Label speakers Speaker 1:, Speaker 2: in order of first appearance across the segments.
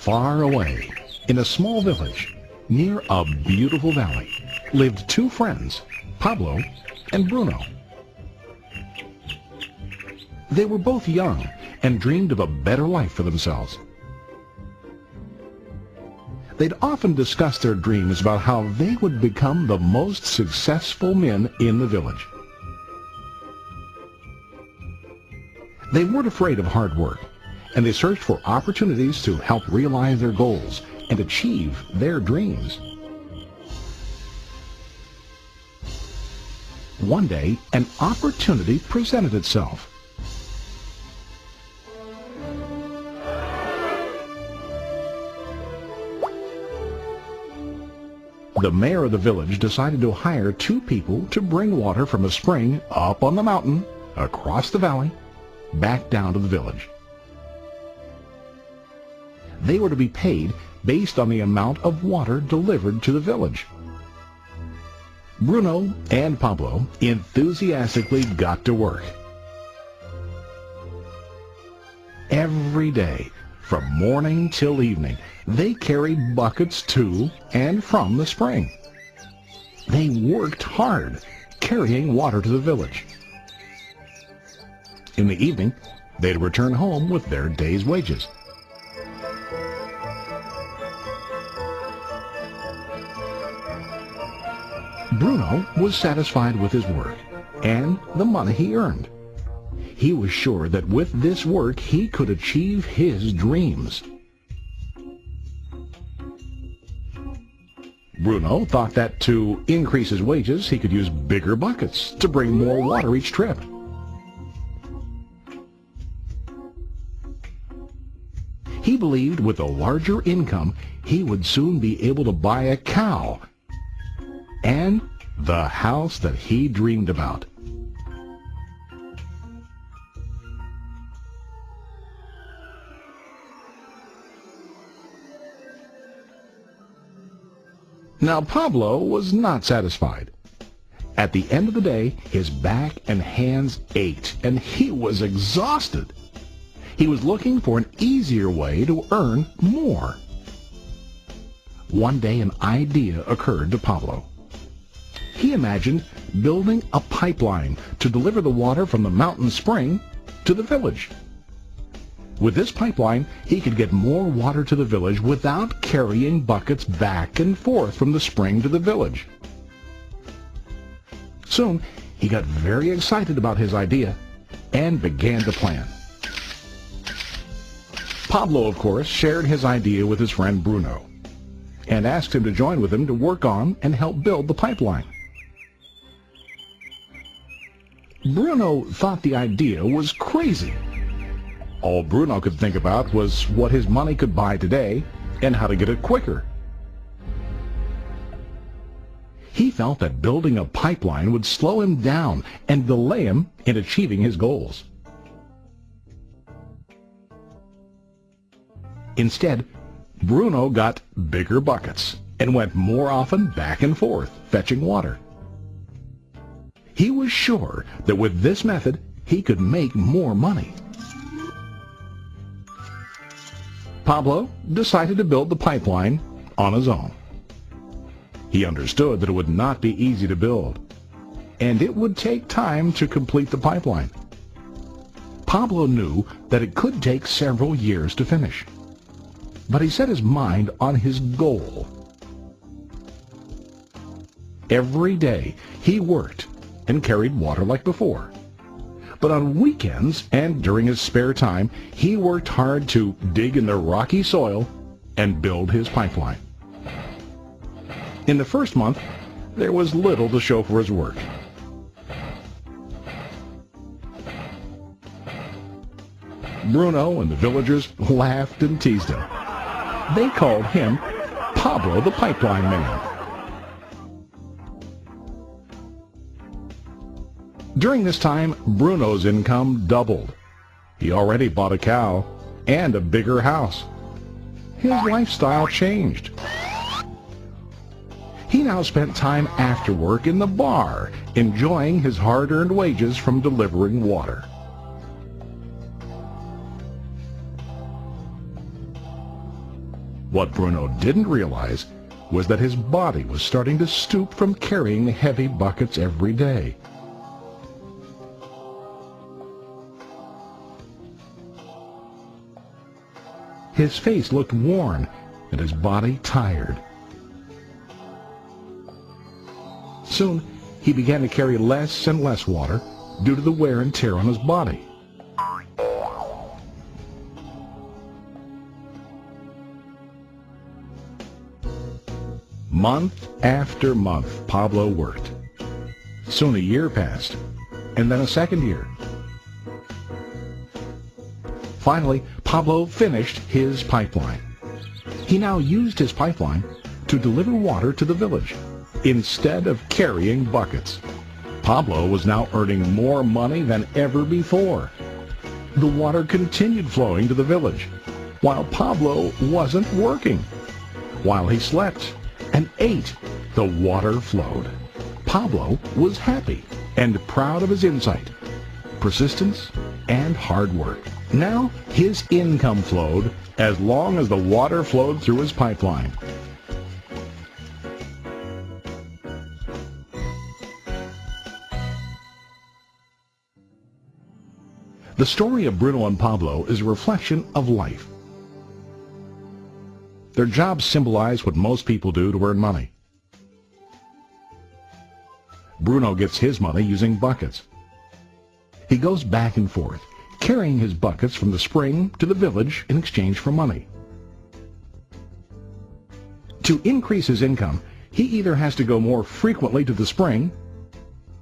Speaker 1: Far away, in a small village, near a beautiful valley, lived two friends, Pablo and Bruno. They were both young and dreamed of a better life for themselves. They'd often discuss their dreams about how they would become the most successful men in the village. They weren't afraid of hard work, and they searched for opportunities to help realize their goals and achieve their dreams. One day, an opportunity presented itself. The mayor of the village decided to hire two people to bring water from a spring up on the mountain, across the valley, back down to the village. They were to be paid based on the amount of water delivered to the village. Bruno and Pablo enthusiastically got to work. Every day, from morning till evening, they carried buckets to and from the spring. They worked hard, carrying water to the village. In the evening, they'd return home with their day's wages. Bruno was satisfied with his work and the money he earned. He was sure that with this work he could achieve his dreams. Bruno thought that to increase his wages he could use bigger buckets to bring more water each trip. He believed with a larger income he would soon be able to buy a cow and the house that he dreamed about. Now Pablo was not satisfied. At the end of the day, his back and hands ached, and he was exhausted. He was looking for an easier way to earn more. One day an idea occurred to Pablo. He imagined building a pipeline to deliver the water from the mountain spring to the village. With this pipeline, he could get more water to the village without carrying buckets back and forth from the spring to the village. Soon, he got very excited about his idea and began to plan. Pablo, of course, shared his idea with his friend Bruno and asked him to join with him to work on and help build the pipeline. Bruno thought the idea was crazy. All Bruno could think about was what his money could buy today and how to get it quicker. He felt that building a pipeline would slow him down and delay him in achieving his goals. Instead, Bruno got bigger buckets and went more often back and forth fetching water. He was sure that with this method he could make more money. Pablo decided to build the pipeline on his own. He understood that it would not be easy to build, and it would take time to complete the pipeline. Pablo knew that it could take several years to finish, but he set his mind on his goal. Every day he worked and carried water like before. But on weekends and during his spare time, he worked hard to dig in the rocky soil and build his pipeline. In the first month, there was little to show for his work. Bruno and the villagers laughed and teased him. They called him Pablo the Pipeline Man. During this time, Bruno's income doubled. He already bought a cow and a bigger house. His lifestyle changed. He now spent time after work in the bar, enjoying his hard-earned wages from delivering water. What Bruno didn't realize was that his body was starting to stoop from carrying heavy buckets every day. His face looked worn and his body tired. Soon, he began to carry less and less water due to the wear and tear on his body. Month after month, Pablo worked. Soon a year passed, and then a second year. Finally, Pablo finished his pipeline. He now used his pipeline to deliver water to the village instead of carrying buckets. Pablo was now earning more money than ever before. The water continued flowing to the village, while Pablo wasn't working. While he slept and ate, the water flowed. Pablo was happy and proud of his insight, persistence, and hard work. Now his income flowed as long as the water flowed through his pipeline. The story of Bruno and Pablo is a reflection of life. Their jobs symbolize what most people do to earn money. Bruno gets his money using buckets. He goes back and forth, carrying his buckets from the spring to the village in exchange for money. To increase his income, he either has to go more frequently to the spring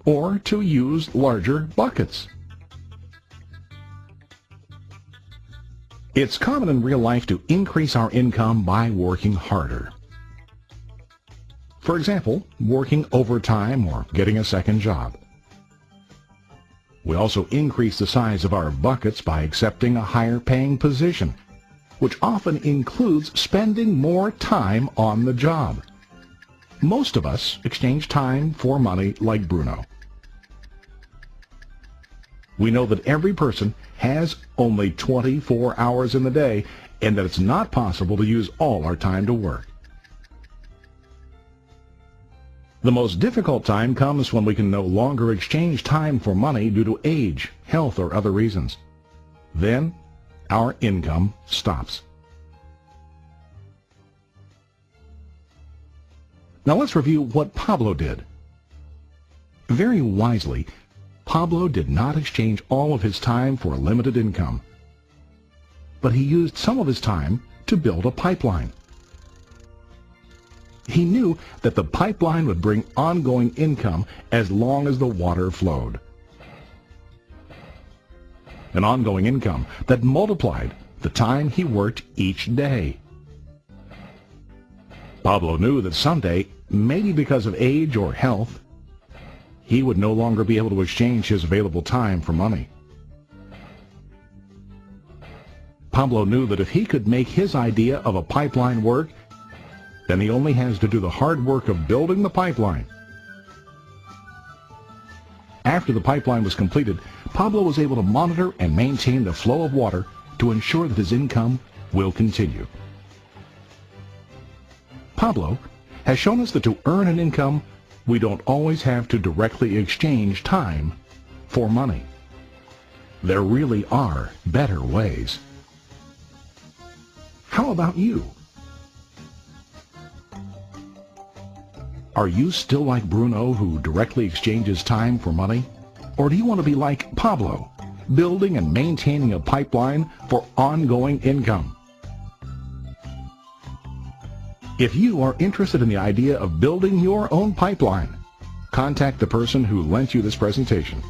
Speaker 1: or to use larger buckets. It's common in real life to increase our income by working harder. For example, working overtime or getting a second job. We also increase the size of our buckets by accepting a higher paying position, which often includes spending more time on the job. Most of us exchange time for money like Bruno. We know that every person has only 24 hours in the day and that it's not possible to use all our time to work. The most difficult time comes when we can no longer exchange time for money due to age, health, or other reasons. Then, our income stops. Now let's review what Pablo did. Very wisely, Pablo did not exchange all of his time for a limited income, but he used some of his time to build a pipeline. He knew that the pipeline would bring ongoing income as long as the water flowed. An ongoing income that multiplied the time he worked each day. Pablo knew that someday, maybe because of age or health, he would no longer be able to exchange his available time for money. Pablo knew that if he could make his idea of a pipeline work, then he only has to do the hard work of building the pipeline. After the pipeline was completed, Pablo was able to monitor and maintain the flow of water to ensure that his income will continue. Pablo has shown us that to earn an income, we don't always have to directly exchange time for money. There really are better ways. How about you? Are you still like Bruno, who directly exchanges time for money? Or do you want to be like Pablo, building and maintaining a pipeline for ongoing income? If you are interested in the idea of building your own pipeline, contact the person who lent you this presentation.